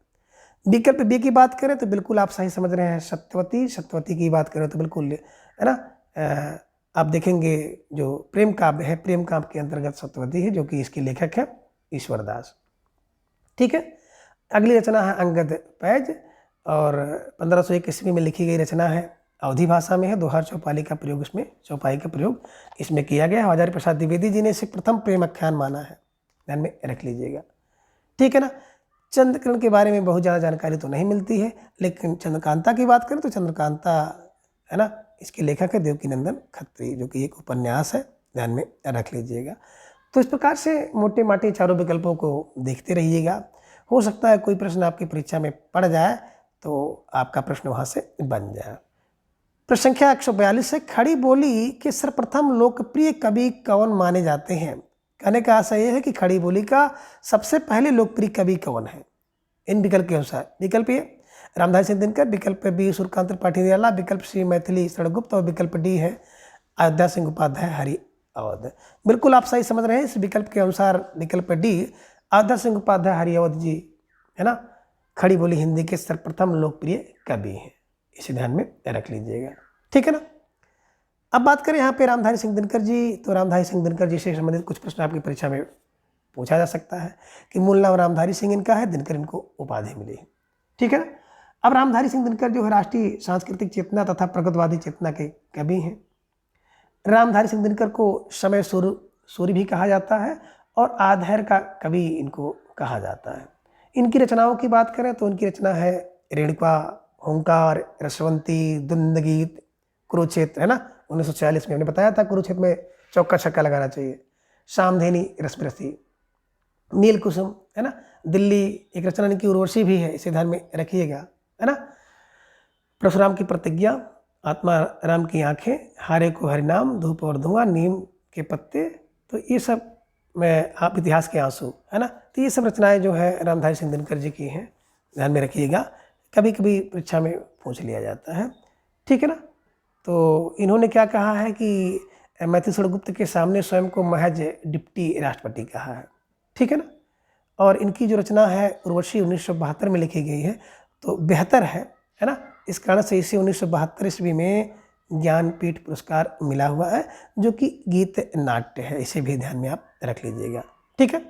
विकल्प बी की बात करें तो बिल्कुल आप सही समझ रहे हैं, सत्यवती की बात करें तो बिल्कुल है ना। आप देखेंगे जो प्रेम काव्य है, प्रेम काव्य के अंतर्गत सत्यवती है, जो कि इसके लेखक है ईश्वर दास, ठीक है। अगली रचना है अंगद पैज, और 1501 ईस्वी में लिखी गई रचना है, अवधी भाषा में है। दोहर चौपाई का प्रयोग इसमें किया गया है। हजारी प्रसाद द्विवेदी जी ने इसे प्रथम प्रेम आख्यान माना है, ध्यान में रख लीजिएगा, ठीक है ना। चंद्रकिरण के बारे में बहुत ज़्यादा जानकारी तो नहीं मिलती है, लेकिन चंद्रकांता की बात करें तो चंद्रकांता है ना, इसके लेखक है देवकीनंदन खत्री, जो कि एक उपन्यास है, ध्यान में रख लीजिएगा। तो इस प्रकार से मोटे माटे चारों विकल्पों को देखते रहिएगा, हो सकता है कोई प्रश्न आपकी परीक्षा में पड़ जाए तो आपका प्रश्न वहाँ से बन जाए। प्रश्न संख्या 142 है, खड़ी बोली के सर्वप्रथम लोकप्रिय कवि कौन माने जाते हैं। कहने का आशय यह है कि खड़ी बोली का सबसे पहले लोकप्रिय कवि कौन है इन विकल्प के अनुसार। विकल्प ए रामधारी सिंह दिनकर, विकल्प बी सूर्यकांत त्रिपाठी निराला, विकल्प सी मैथिली शरण गुप्त, और विकल्प डी है अयोध्या सिंह उपाध्याय हरि अवध। बिल्कुल आप सही समझ रहे हैं, इस विकल्प के अनुसार विकल्प डी अयोध्या सिंह उपाध्याय हरि अवध जी है ना, खड़ी बोली हिंदी के सर्वप्रथम लोकप्रिय कवि हैं, इसे ध्यान में रख लीजिएगा, ठीक है ना। अब बात करें यहाँ पे रामधारी सिंह दिनकर जी, तो रामधारी सिंह दिनकर जी से संबंधित कुछ प्रश्न आपकी परीक्षा में पूछा जा सकता है कि मूल नाम रामधारी सिंह इनका है, दिनकर इनको उपाधि मिली, ठीक है ना। अब रामधारी सिंह दिनकर जो है राष्ट्रीय सांस्कृतिक चेतना तथा प्रगतिवादी चेतना के कवि हैं। रामधारी सिंह दिनकर को समय सूर्य भी कहा जाता है, और आधैर्य का कवि इनको कहा जाता है। इनकी रचनाओं की बात करें तो इनकी रचना है रेणुका, होंकार, रसवंती, दुंदगीत, कुरुक्षेत्र है ना, 1946 में हमने बताया था कुरुक्षेत्र में चौका छक्का लगाना चाहिए। सामधेनी रसप्रसी, नील कुसुम, है ना, दिल्ली एक रचना इनकी उर्वशी भी है, इसे ध्यान में रखिएगा, है ना। परशुराम की प्रतिज्ञा, आत्मा राम की आंखें, हारे को हरिनाम, धूप और धुआं, नीम के पत्ते, तो ये सब में आप इतिहास के आंसू, है ना। तो ये सब रचनाएं जो है रामधारी सिंह दिनकर जी की हैं, ध्यान में रखिएगा, कभी कभी परीक्षा में पूछ लिया जाता है, ठीक है ना। तो इन्होंने क्या कहा है कि मैथिली शरण गुप्त के सामने स्वयं को महज डिप्टी राष्ट्रपति कहा है, ठीक है ना। और इनकी जो रचना है उर्वशी 1972 में लिखी गई है, तो बेहतर है ना। इस कारण से इसे 1972 ईस्वी में ज्ञानपीठ पुरस्कार मिला हुआ है, जो कि गीत नाट्य है, इसे भी ध्यान में आप रख लीजिएगा, ठीक है।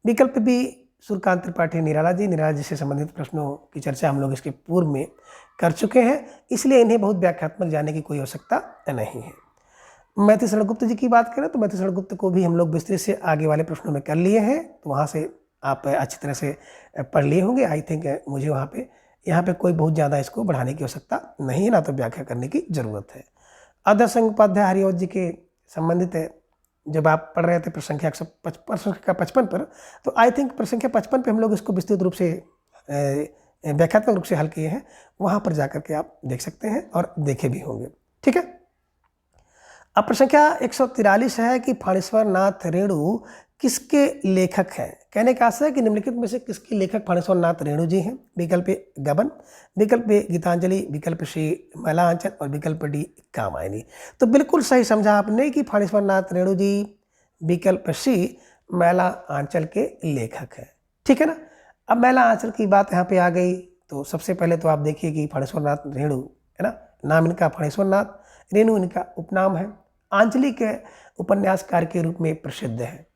विकल्प बी सूर्यकांत त्रिपाठी निराला जी से संबंधित प्रश्नों की चर्चा हम लोग इसके पूर्व में कर चुके हैं, इसलिए इन्हें बहुत व्याख्यात्मक जाने की कोई आवश्यकता नहीं है। मैथिली शरण गुप्त जी की बात करें तो मैथिली शरण गुप्त को भी हम लोग विस्तृत से आगे वाले प्रश्नों में कर लिए हैं, तो वहाँ से आप अच्छी तरह से पढ़ लिए होंगे। आई थिंक मुझे यहाँ पे कोई बहुत ज़्यादा इसको बढ़ाने की आवश्यकता नहीं है, ना तो व्याख्या करने की ज़रूरत है। आदर्श उपाध्याय हरिवंश जी के संबंधित जब आप पढ़ रहे थे प्रसंख्या 155 पर, तो आई थिंक प्रसंख्या 55 पे हम लोग इसको विस्तृत रूप से व्याख्यात्मक रूप से हल किए हैं, वहाँ पर जाकर के आप देख सकते हैं और देखे भी होंगे, ठीक है। अब प्रसंख्या 143 है कि फाणेश्वर नाथ रेणु किसके लेखक हैं। कहने का आशय है कि निम्नलिखित में से किसके लेखक फाणेश्वर नाथ रेणु जी हैं। विकल्प ए गबन, विकल्प ए गीतांजलि, विकल्प सी मैला आंचल और विकल्प डी कामायनी। तो बिल्कुल सही समझा आपने कि फाणेश्वर नाथ रेणु जी विकल्प सी मैला आंचल के लेखक हैं, ठीक है ना। अब मैला आंचल की बात यहाँ पे आ गई, तो सबसे पहले तो आप देखिए कि फाणेश्वर नाथ रेणु, है ना, नाम इनका फाणेश्वर नाथ, रेणु इनका उपनाम है, आंचलिक के उपन्यासकार के रूप में प्रसिद्ध है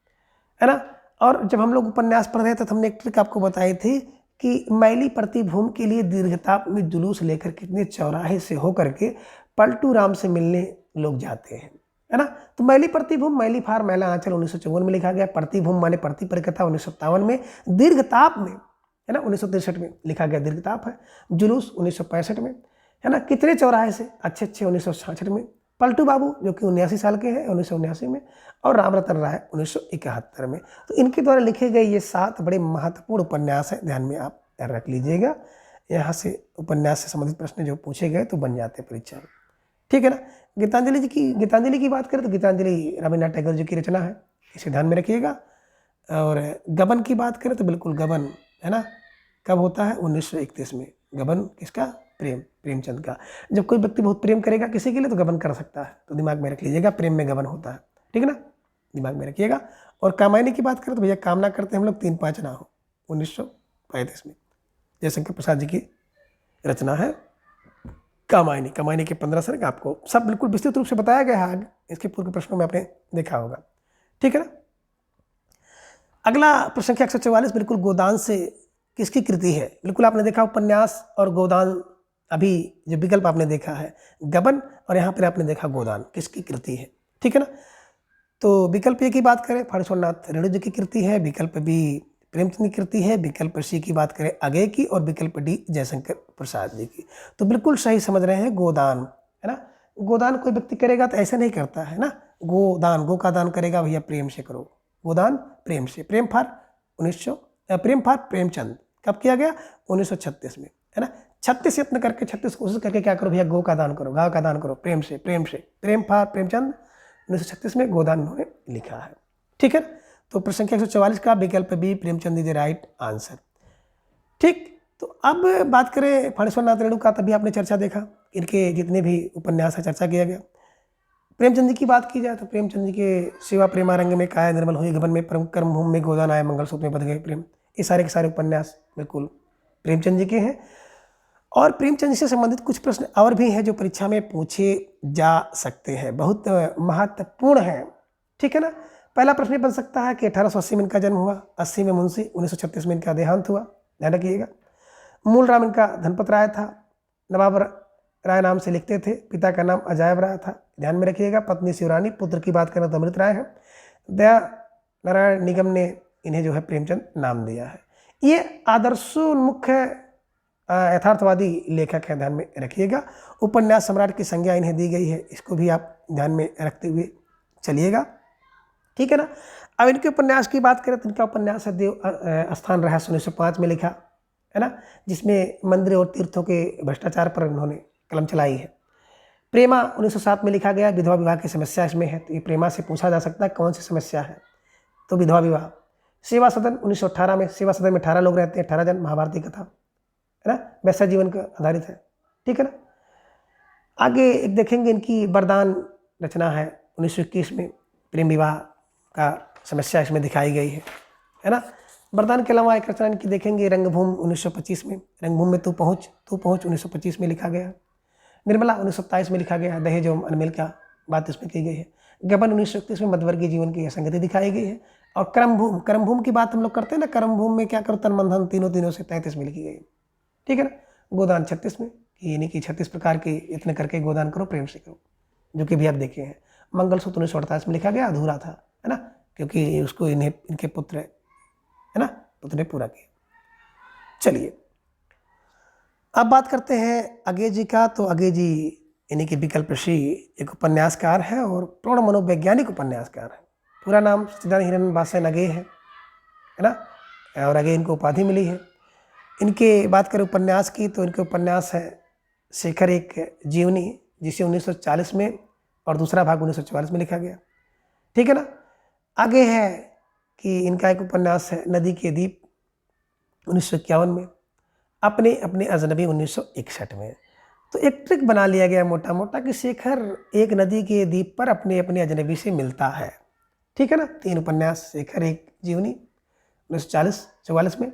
ना। और जब हम लोग उपन्यास पढ़ रहे थे तो हमने एक ट्रिक आपको बताई थी कि मैली प्रतिभूमि के लिए दीर्घताप में जुलूस लेकर कितने चौराहे से होकर के पलटू राम से मिलने लोग जाते हैं, है ना। तो मैली प्रतिभूमि, मैली फार मैला आंचल 1954 में लिखा गया, प्रतिभूमि माने प्रति परिकथा 1957 में, दीर्घताप में, है ना, 1963 में लिखा गया दीर्घताप है, जुलूस 1965 में, है ना, कितने चौराहे से, अच्छे 1966 में, पलटू बाबू जो कि 79 साल के हैं 1979 में, और राम रतन राय 1971 में। तो इनके द्वारा लिखे गए ये 7 बड़े महत्वपूर्ण उपन्यास हैं, ध्यान में आप रख लीजिएगा। यहाँ से उपन्यास से संबंधित प्रश्न जो पूछे गए तो बन जाते परीक्षा में, ठीक है ना। गीतांजलि की बात करें तो गीतांजलि रविन्द्रनाथ टैगोर जी की रचना है, इसे ध्यान में रखिएगा। और गबन की बात करें तो बिल्कुल गबन, है ना, कब होता है 1931 में। गबन किसका? प्रेमचंद का। जब कोई व्यक्ति बहुत प्रेम करेगा किसी के लिए तो गबन कर सकता है, तो दिमाग में रख लीजिएगा, प्रेम में गबन होता है, ठीक है ना, दिमाग में रखिएगा। और कामायनी की बात करें तो भैया कामना करते हैं हम लोग 3-5 ना हो, 1935 में जयशंकर प्रसाद जी की रचना है कामायनी के 15 सर्ग आपको सब बिल्कुल विस्तृत रूप से बताया गया है, इसके पूर्व के प्रश्नों में आपने देखा होगा, ठीक है ना। अगला प्रसंख्या 144 बिल्कुल गोदान से किसकी कृति है। बिल्कुल आपने देखा उपन्यास और गोदान, अभी जो विकल्प आपने देखा है गबन, और यहाँ पर आपने देखा गोदान, किसकी कृति है, ठीक है ना। तो विकल्प ए की बात करें फाणेश्वर नाथ रेणु जी की कृति है, विकल्प बी प्रेमचंद की कृति है, विकल्प सी की बात करें अगेय की, और विकल्प डी जयशंकर प्रसाद जी की। तो बिल्कुल सही समझ रहे हैं, गोदान, है ना। गोदान कोई व्यक्ति करेगा तो ऐसे नहीं करता है ना, गोदान, गो का दान करेगा भैया प्रेम से करो, गोदान प्रेम से। प्रेम फार प्रेमचंद कब किया गया? 1936 में, है ना। 36 यत्न करके, 36 कोशिश करके क्या करो भैया, गो का दान करो, गाँव का दान करो, प्रेम से। प्रेम फार प्रेमचंद 1936 में गोदान उन्होंने लिखा है, ठीक है। तो प्रसंख्या 144 का विकल्प B Premchand is the right answer, ठीक। तो अब बात करें फाणेश्वर नाथ रेणु का, तभी आपने चर्चा देखा, इनके जितने भी उपन्यास है चर्चा किया गया। प्रेमचंद जी की बात की जाए तो प्रेमचंद जी के शिवा प्रेमारंग में, काया निर्मल हुई, गबन में, परम कर्म भूमि में, गोदान आया, मंगलसूत्र में बध गए प्रेम, ये सारे के सारे उपन्यास बिल्कुल प्रेमचंद जी के हैं। और प्रेमचंद जी से संबंधित कुछ प्रश्न और भी हैं जो परीक्षा में पूछे जा सकते हैं, बहुत महत्वपूर्ण है, ठीक है ना। पहला प्रश्न बन सकता है कि 1880 में इनका जन्म हुआ, 80 में मुंशी, 1936 में इनका देहांत हुआ, ध्यान रखिएगा। मूल नाम इनका धनपत राय था, नवाब राय नाम से लिखते थे, पिता का नाम अजायब राय था, ध्यान में रखिएगा। पत्नी शिवरानी, पुत्र की बात करें तो अमृत राय है। दया नारायण निगम ने इन्हें जो है प्रेमचंद नाम दिया है। ये आदर्शोन्मुख यथार्थवादी लेखक हैं, ध्यान में रखिएगा। उपन्यास सम्राट की संज्ञा इन्हें दी गई है, इसको भी आप ध्यान में रखते हुए चलिएगा। ठीक है ना। अब इनके उपन्यास की बात करें तो इनका उपन्यास है देव स्थान रहस्य 1905 में लिखा है ना, जिसमें मंदिर और तीर्थों के भ्रष्टाचार पर उन्होंने कलम चलाई है। प्रेमा 1907 में लिखा गया, विधवा विवाह की समस्या इसमें है, तो ये प्रेमा से पूछा जा सकता है कौन सी समस्या है, तो विधवा विवाह। सेवा सदन 1918 में, सेवा सदन में 18 लोग रहते हैं, 18 जन, महाभारती कथा है ना, वैसा जीवन का आधारित है, ठीक है ना। आगे एक देखेंगे इनकी वरदान रचना है 1921 में, प्रेम विवाह का समस्या इसमें दिखाई गई है ना। वरदान के अलावा एक रचना इनकी देखेंगे रंगभूमि 1925 में, रंगभूमि में तू पहुँच 1925 में लिखा गया। निर्मला 1927 में लिखा गया है, दहेज एवं अनमेल का बात इसमें की गई है। गबन 1931 में मध्यवर्गीय जीवन की असंगति दिखाई गई है। और कर्मभूमि की बात हम लोग करते हैं ना, कर्मभूमि में क्या करो तन मन धन तीनों से 33 में लिखी गई, ठीक है ना। गोदान 36 में, कि यानी कि 36 प्रकार के इतने करके गोदान करो, प्रेम से करो, जो कि भी आप देखे हैं। मंगलसूत्र 1948 में लिखा गया, अधूरा था है ना, क्योंकि उसको इनके पुत्र है ना, पुत्र ने पूरा किया। चलिए अब बात करते हैं अगे जी का। तो अगे जी यानी कि विकल्प सी एक उपन्यासकार है और प्रौढ़ मनोवैज्ञानिक उपन्यासकार है। पूरा नाम सच्चिदानंद हिरन बासेन अगे है ना, और अगे इनको उपाधि मिली है। इनके बात करें उपन्यास की तो इनके उपन्यास है शेखर एक जीवनी, जिसे 1940 में और दूसरा भाग 1944 में लिखा गया, ठीक है ना। आगे है कि इनका एक उपन्यास है नदी के द्वीप 1951 में, अपने अपने अजनबी 1961 में। तो एक ट्रिक बना लिया गया मोटा मोटा कि शेखर एक नदी के द्वीप पर अपने अपने अजनबी से मिलता है, ठीक है ना। 3 उपन्यास, शेखर एक जीवनी 1944 में,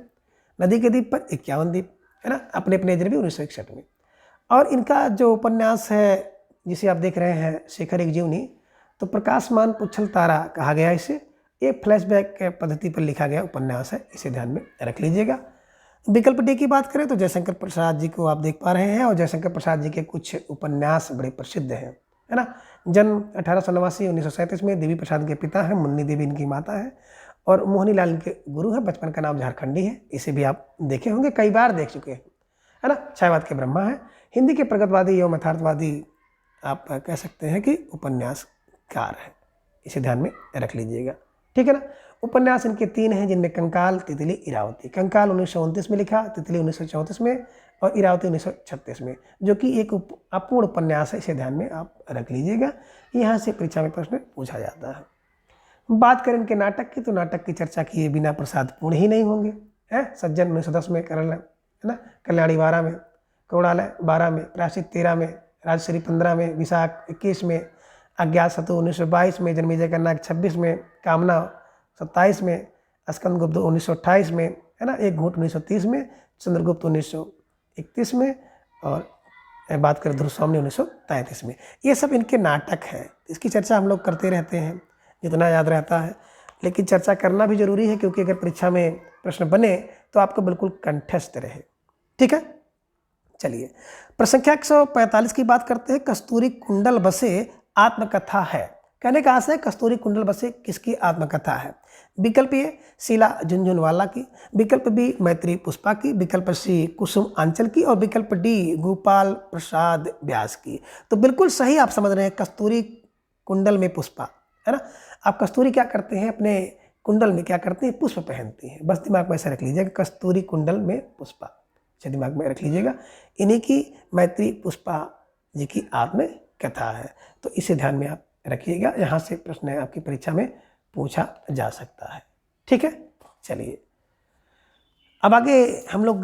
नदी के द्वीप पर 51 द्वीप है ना, अपने अपने अजनबी 1961 में। और इनका जो उपन्यास है जिसे आप देख रहे हैं शेखर एक जीवनी, तो प्रकाशमान पुच्छल तारा कहा गया इसे। ये फ्लैशबैक पद्धति पर लिखा गया उपन्यास है, इसे ध्यान में रख लीजिएगा। विकल्प डी की बात करें तो जयशंकर प्रसाद जी को आप देख पा रहे हैं, और जयशंकर प्रसाद जी के कुछ उपन्यास बड़े प्रसिद्ध हैं है ना। जन्म 1889 1937 में, देवी प्रसाद के पिता हैं, मुन्नी देवी इनकी माता है, और मोहनी लाल इनके गुरु हैं। बचपन का नाम झारखंडी है, इसे भी आप देखे होंगे, कई बार देख चुके हैं है ना। छायावाद के ब्रह्मा है, हिंदी के प्रगतवादी एवं यथार्थवादी आप कह सकते हैं कि उपन्यासकार है, इसे ध्यान में रख लीजिएगा, ठीक है ना। उपन्यास इनके 3 हैं, जिनमें कंकाल, तितली, इरावती। कंकाल 1929 में लिखा, तितली 1934 में, और इरावती 1936 में, जो कि एक अपूर्ण उपन्यास है, इसे ध्यान में आप रख लीजिएगा। यहाँ से परीक्षा में प्रश्न पूछा जाता है। बात करें इनके नाटक की तो नाटक की चर्चा किए बिना प्रसाद पूर्ण ही नहीं होंगे है। सज्जन 1910 में, करल है ना, कल्याणी 12 में, कौड़ालय 12 में, प्रायश्चित 13 में, राजश्री 15 में, विशाख 21 में, अज्ञात सतु 1922 में, जन्मेजय कन्या 26 में, कामना 27 में, स्कंदगुप्त 1928 में है ना, एक घूंट 1930 में, चंद्रगुप्त 1931 में, और बात करें ध्रुवस्वामी 1933 में। ये सब इनके नाटक हैं, इसकी चर्चा हम लोग करते रहते हैं जितना याद रहता है, लेकिन चर्चा करना भी जरूरी है, क्योंकि अगर परीक्षा में प्रश्न बने तो आपको बिल्कुल कंठस्थ रहे, ठीक है। चलिए प्रश्न संख्या 145 की बात करते हैं। कस्तूरी कुंडल बसे आत्मकथा है। कहने का आशय है कस्तूरी कुंडल बसे किसकी आत्मकथा है। विकल्प ए शीला झुनझुनवाला की, विकल्प बी मैत्री पुष्पा की, विकल्प सी कुसुम आंचल की, और विकल्प डी गोपाल प्रसाद व्यास की। तो बिल्कुल सही आप समझ रहे हैं, कस्तूरी कुंडल में पुष्पा है ना। आप कस्तूरी क्या करते हैं, अपने कुंडल में क्या करते हैं, पुष्प पहनती हैं, बस दिमाग में ऐसा रख लीजिएगा, कस्तूरी कुंडल में पुष्पा, अच्छा दिमाग में रख लीजिएगा। इन्हीं की मैत्री पुष्पा जी की आत्मकथा है, तो इसे ध्यान में आप रखिएगा, यहाँ से प्रश्न आपकी परीक्षा में पूछा जा सकता है, ठीक है। चलिए अब आगे हम लोग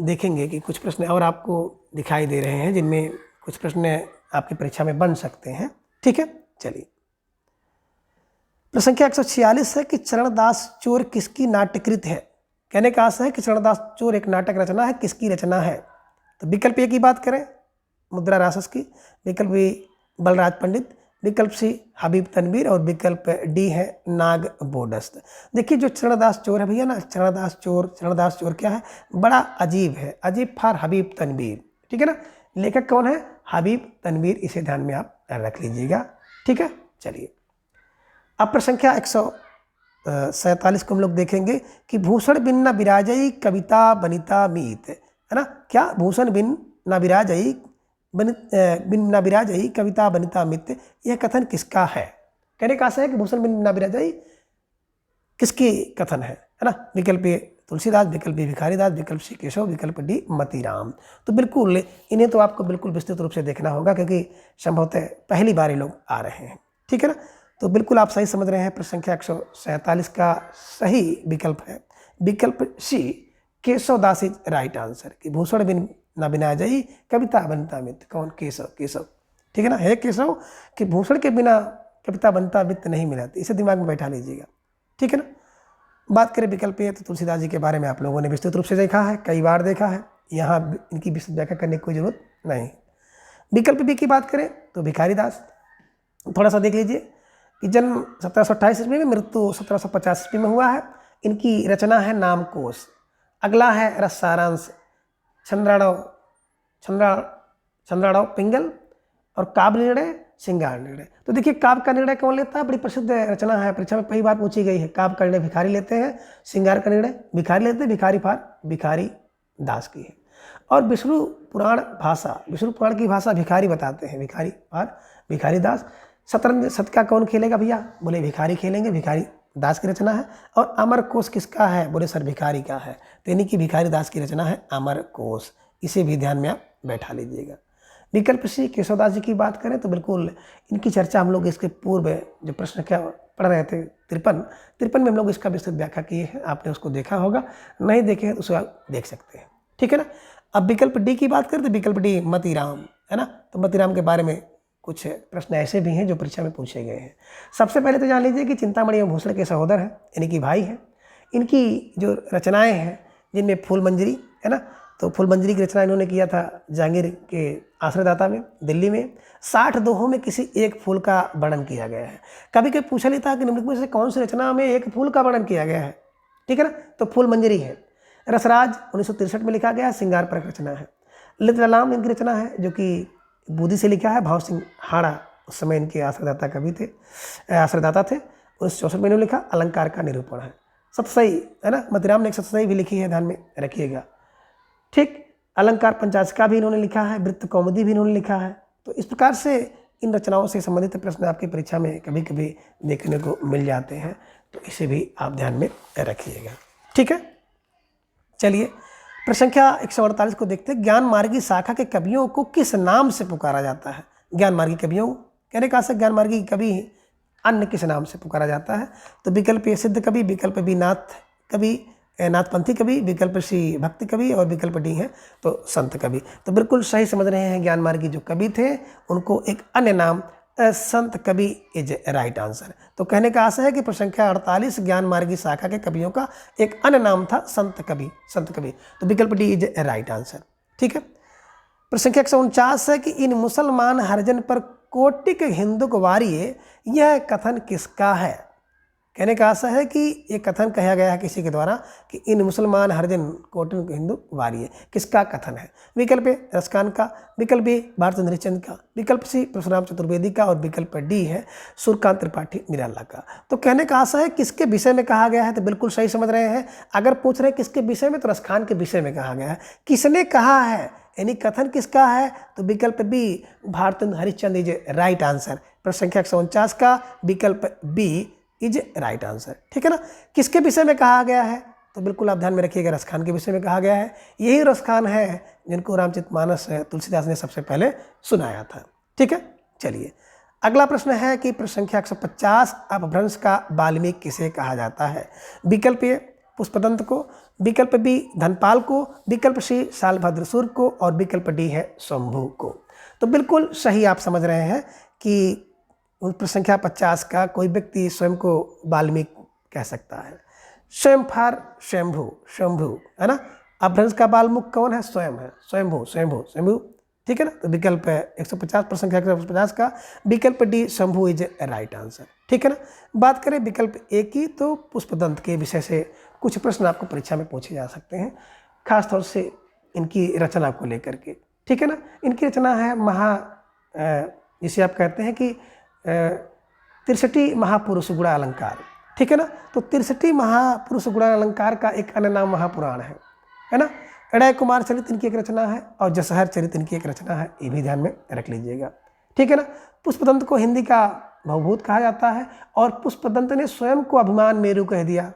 देखेंगे कि कुछ प्रश्न और आपको दिखाई दे रहे हैं, जिनमें कुछ प्रश्न आपकी परीक्षा में बन सकते हैं, ठीक है। चलिए प्रश्न संख्या 146 है कि चरणदास चोर किसकी नाट्यकृत है। कहने का आशय है कि चरणदास चोर एक नाटक रचना है, किसकी रचना है। तो विकल्प ए की बात करें मुद्रा रासस की, विकल्प बी बलराज पंडित, विकल्प सी हबीब तनवीर, और विकल्प डी है नाग बोडस्त। देखिए जो चरणदास चोर है भैया ना, चरणदास चोर क्या है, बड़ा अजीब है, अजीब फार हबीब तनवीर, ठीक है ना। लेखक कौन है, हबीब तनवीर, इसे ध्यान में आप रख लीजिएगा, ठीक है। चलिए अब प्रश्न संख्या 147 को हम लोग देखेंगे कि भूषण बिन न विराजई कविता बनिता मीत, है ना। क्या भूषण बिन न विराजई बिन न विराजई कविता बनिता मित, यह कथन किसका है। कहने का आशय है कि भूषण बिना बिराजाई किसकी कथन है ना। विकल्प ए तुलसीदास, विकल्प बी भिखारीदास, विकल्प सी केशव, विकल्प डी मतीराम। तो बिल्कुल इन्हें तो आपको बिल्कुल विस्तृत रूप से देखना होगा, क्योंकि संभवतः पहली बार ये लोग आ रहे हैं। ठीक है ना। तो बिल्कुल आप सही समझ रहे हैं। प्रश्न संख्या 147 का सही विकल्प है विकल्प सी केशवदास इज राइट आंसर, कि भूषण बिन ना बिना जाई कविता बनता मित्र। कौन? केशव। केशव, ठीक है ना। है केशव कि भूषण के बिना कविता बनता मित्र नहीं मिलाती, इसे दिमाग में बैठा लीजिएगा। ठीक है ना। बात करें विकल्प ए, तो तुलसीदास जी के बारे में आप लोगों ने विस्तृत रूप से देखा है, कई बार देखा है, यहाँ इनकी विस्तृत व्याख्या करने की कोई जरूरत नहीं। विकल्प बी की बात करें तो भिखारीदास, थोड़ा सा देख लीजिए कि जन्म 1728 ईस्वी में, मृत्यु 1750 ईस्वी में हुआ है। इनकी रचना है नामकोश। अगला है रस सारांश चंद्राड़व पिंगल, और काव्य निर्णय श्रृंगार निर्णय। तो देखिए काव्य का निर्णय कौन लेता है? बड़ी प्रसिद्ध रचना है, परीक्षा में कई बार पूछी गई है। काव्य का निर्णय भिखारी लेते हैं, श्रृंगार का निर्णय भिखारी लेते हैं, भिखारी दास की है। और विष्णु पुराण की भाषा भिखारी बताते हैं, भिखारी दास। शतरंज शतका कौन खेलेगा भैया? बोले भिखारी खेलेंगे, भिखारी दास की रचना है। और अमर कोश किसका है? बोले सर भिखारी का है। तो यानी कि भिखारी दास की रचना है अमर कोश, इसे भी ध्यान में आप बैठा लीजिएगा। विकल्प सी केशवदास जी की बात करें तो बिल्कुल इनकी चर्चा हम लोग इसके पूर्व जो प्रश्न क्या पढ़ रहे थे 53 में हम लोग इसका विस्तृत व्याख्या किए हैं, आपने उसको देखा होगा, नहीं देखे हैं तो उसको आप देख सकते हैं। ठीक है ना। अब विकल्प डी की बात करें तो विकल्प डी मतीराम है ना। तो मतीराम के बारे में कुछ प्रश्न ऐसे भी हैं जो परीक्षा में पूछे गए हैं। सबसे पहले तो जान लीजिए कि चिंतामणि एवं भूषण के सहोदर हैं, यानी कि भाई हैं। इनकी जो रचनाएं हैं जिनमें फूल मंजरी है ना, तो फूल मंजरी की रचना इन्होंने किया था जहांगीर के आश्रयदाता में, दिल्ली में। 60 दोहों में किसी एक फूल का वर्णन किया गया है। कभी कभी पूछा लेता है कि निम्नलिखित में से कौन सी रचना में एक फूल का वर्णन किया गया है? ठीक है ना। तो फूल मंजरी है। रसराज 1963 में लिखा गया, श्रृंगार परक रचना है। ललित ललाम इनकी रचना है जो कि बूंदी से लिखा है, भाव सिंह हाड़ा उस समय इनके आश्रयदाता थे। 1964 में इन्होंने लिखा, अलंकार का निरूपण है। सतसई है ना, मतीराम ने एक सतसई भी लिखी है, ध्यान में रखिएगा। ठीक, अलंकार पंचाशिका भी इन्होंने लिखा है, वृत्त कौमुदी भी इन्होंने लिखा है। तो इस प्रकार से इन रचनाओं से संबंधित प्रश्न आपकी परीक्षा में कभी कभी देखने को मिल जाते हैं, तो इसे भी आप ध्यान में रखिएगा। ठीक है, चलिए प्रश्न संख्या 148 को देखते हैं। ज्ञान मार्गी शाखा के कवियों को किस नाम से पुकारा जाता है? ज्ञान मार्गी कवियों, कहने का से ज्ञान मार्गी कवि अन्य किस नाम से पुकारा जाता है? तो विकल्प ए सिद्ध कवि, विकल्प बी नाथपंथी कवि, विकल्प सी भक्ति कवि, और विकल्प डी है तो संत कवि। तो बिल्कुल सही समझ रहे हैं। ज्ञान मार्गी जो कवि थे उनको एक अन्य नाम संत कवि इज राइट आंसर। तो कहने का आशय है कि प्रश्न संख्या 48 ज्ञान मार्गी शाखा के कवियों का एक अन्य नाम था संत कवि। तो विकल्प डी इज राइट आंसर। ठीक है। प्रश्न संख्या 149 है कि इन मुसलमान हरिजन पर कोटिक हिंदुक वारिये, यह कथन किसका है? कहने का आशा है कि ये कथन कहा गया है किसी के द्वारा कि इन मुसलमान हरिजन कोटिक हिंदू वारिये, किसका कथन है? विकल्प ए रसकान का, विकल्प बी भारतचंद्र हरिश्चंद्र का, विकल्प सी परशुराम चतुर्वेदी का, और विकल्प डी है सूर्यकांत त्रिपाठी निराला का। तो कहने का आशा है किसके विषय में कहा गया है? तो बिल्कुल सही समझ रहे हैं। अगर पूछ रहे हैं किसके विषय में, तो रसखान के विषय में कहा गया है। किसने कहा है, यानी कथन किसका है? तो विकल्प B Bharatchandra Harishchandra is right answer. प्रश्न संख्या 149 का विकल्प बी इज राइट आंसर। ठीक है ना। किसके विषय में कहा गया है? तो बिल्कुल आप ध्यान में रखिएगा, रसखान के विषय में कहा गया है। यही रसखान है जिनको रामचरितमानस तुलसीदास ने सबसे पहले सुनाया था। ठीक है, चलिए अगला प्रश्न है कि प्रश्न संख्या 150 अपभ्रंश का वाल्मीकि किसे कहा जाता है? विकल्प ए पुष्पदंत को, विकल्प बी धनपाल को, विकल्प सी शालभद्रसूर को, और विकल्प डी है शंभु को। तो बिल्कुल सही आप समझ रहे हैं कि प्रश्न संख्या 50 का कोई व्यक्ति स्वयं को वाल्मीकि कह सकता है। स्वयं फार शंभु है ना। अपभ्रंश का वाल्मीकि कौन है? स्वयं है, स्वयंभू। ठीक है ना। तो विकल्प 150 प्रश्न संख्या 150 का विकल्प D Shambhu is right answer. ठीक है ना। बात करें विकल्प ए की, तो पुष्पदंत के विषय से कुछ प्रश्न आपको परीक्षा में पूछे जा सकते हैं, खासतौर से इनकी रचना को लेकर के। ठीक है ना। इनकी रचना है जिसे आप कहते हैं कि 63 महापुरुष गुणा अलंकार। ठीक है ना। तो 63 महापुरुष गुणा अलंकार का एक अन्य नाम महापुराण है ना। अड़य कुमार चरित इनकी एक रचना है, और जसहर चरित इनकी एक रचना है, ये भी ध्यान में रख लीजिएगा। ठीक है ना। पुष्पदंत को हिंदी का भवभूत कहा जाता है और पुष्पदंत ने स्वयं को अभिमान मेरु कह दिया,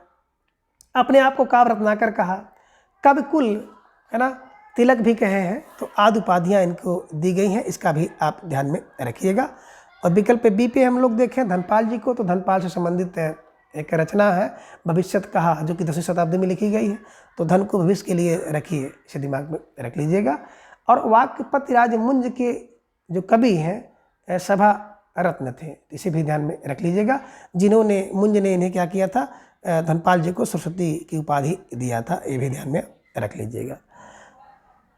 अपने आप को काव्य रत्नाकर कहा, कवि कुल है ना तिलक भी कहे हैं। तो आदि उपाधियाँ इनको दी गई हैं, इसका भी आप ध्यान में रखिएगा। और विकल्प बी पे हम लोग देखें धनपाल जी को, तो धनपाल से संबंधित एक रचना है भविष्यत कहा, जो कि 10वीं शताब्दी में लिखी गई है। तो धन को भविष्य के लिए रखिए, इसे दिमाग में रख लीजिएगा। और वाक्यपति राजमुंज के जो कवि हैं सभा रत्न थे, इसे भी ध्यान में रख लीजिएगा, जिन्होंने मुंज ने इन्हें क्या किया था, धनपाल जी को सरस्वती की उपाधि दिया था, ये भी ध्यान में रख लीजिएगा।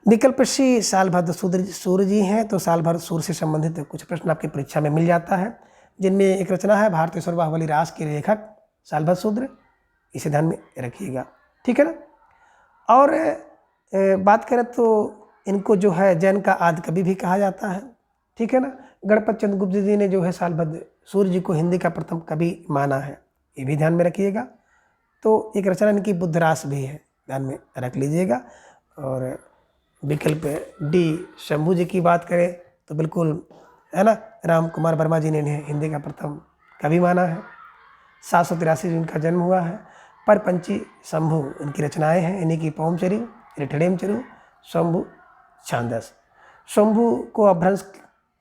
विकल्प सी सालभद्र सूर्य जी हैं। तो सालभद्र सूर्य से संबंधित कुछ प्रश्न आपकी परीक्षा में मिल जाता है, जिनमें एक रचना है भारतेश्वर बाहुबली रास के लेखक सालभद्र सूर्य, इसे ध्यान में रखिएगा, ठीक है ना। और बात करें तो इनको जो है जैन का आदि कवि भी कहा जाता है, ठीक है ना। गणपत चंद्र गुप्त जी ने जो है सालभद्र सूर्य जी को हिंदी का प्रथम कवि माना है, ये भी ध्यान में रखिएगा। तो एक रचना इनकी बुद्धरास भी है, ध्यान में रख लीजिएगा। और विकल्प डी शंभू जी की बात करें तो बिल्कुल है ना, राम कुमार वर्मा जी ने इन्हें हिंदी का प्रथम कवि माना है। 783 इनका जन्म हुआ है। परपंची शंभू इनकी रचनाएं हैं, इन्हीं की पौमचरी, रिठड़ेमचरु, शंभू छांदस। शंभू को अपभ्रंश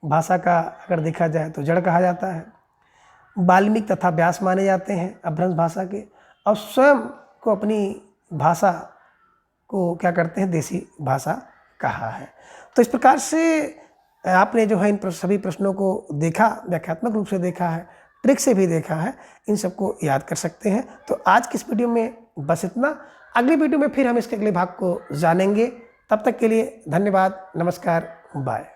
भाषा का अगर देखा जाए तो जड़ कहा जाता है। वाल्मीकि तथा व्यास माने जाते हैं अपभ्रंश भाषा के, और स्वयं को अपनी भाषा को क्या करते हैं, देसी भाषा कहा है। तो इस प्रकार से आपने जो है इन सभी प्रश्नों को देखा, व्याख्यात्मक रूप से देखा है, ट्रिक से भी देखा है, इन सबको याद कर सकते हैं। तो आज की इस वीडियो में बस इतना। अगली वीडियो में फिर हम इसके अगले भाग को जानेंगे। तब तक के लिए धन्यवाद, नमस्कार, बाय।